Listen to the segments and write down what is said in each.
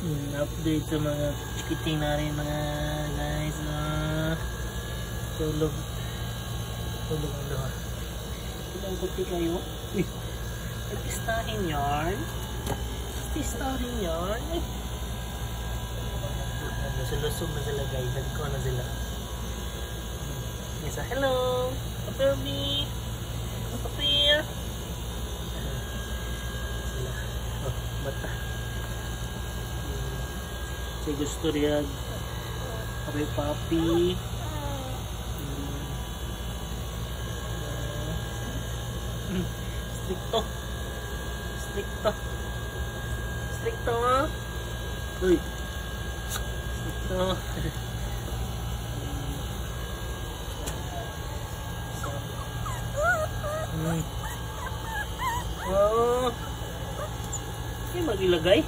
Update sa mga chikiting na rin mga guys na tulog ang luha. Ilang puti kayo? Nag-istahin yarn? Nag-istahin yarn? Nasulusog na sila guys. Nagko na sila. Isa, hello! Kapirby! Kapir! Sila. Oh, bata. Si gusto riyan. Kapir papi. Stricto. Uy. Stricto. Oh. Ini mag-ilagay.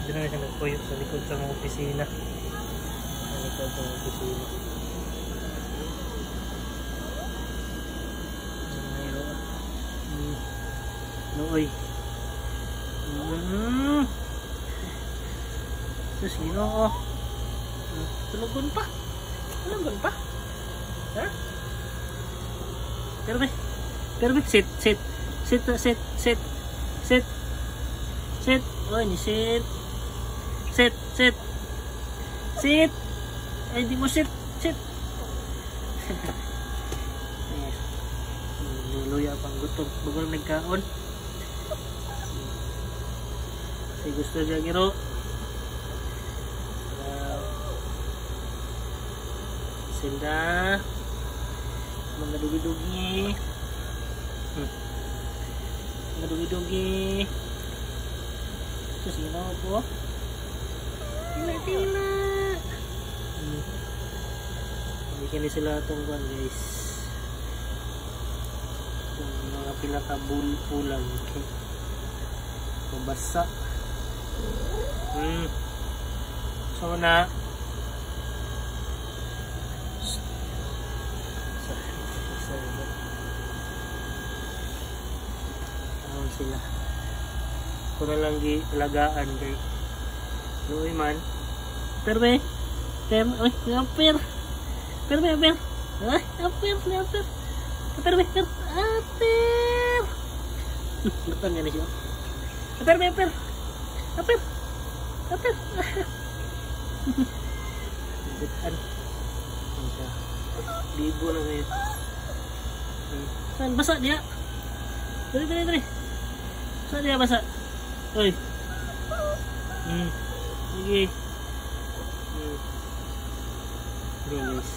Dito na siya nagpuyo sa likod sa mga opisina. Nooy. Terus gino oh. Tulugon pa. Ha? Pero sit. Oh, ini sit. Eh, di mo sit. Luya pang gutom. Bagol nagkaon. Si gusto niya giro. Senda. Mga dugi-dugi. Terus gino po. Tila. Bikin di sila itong buwan guys. Itong mga pila ka bulan. Okay. Mabasa. So na. Tawag sila. Kung na lang gilagaan kay Luoy man. Oy, apir. Ay, apir. Lutang nga na siya. Apir. Bitan. Libo na ngayon. Saan? Basa dia. Dali. Saan dia basa? Oy. Sige. Guys.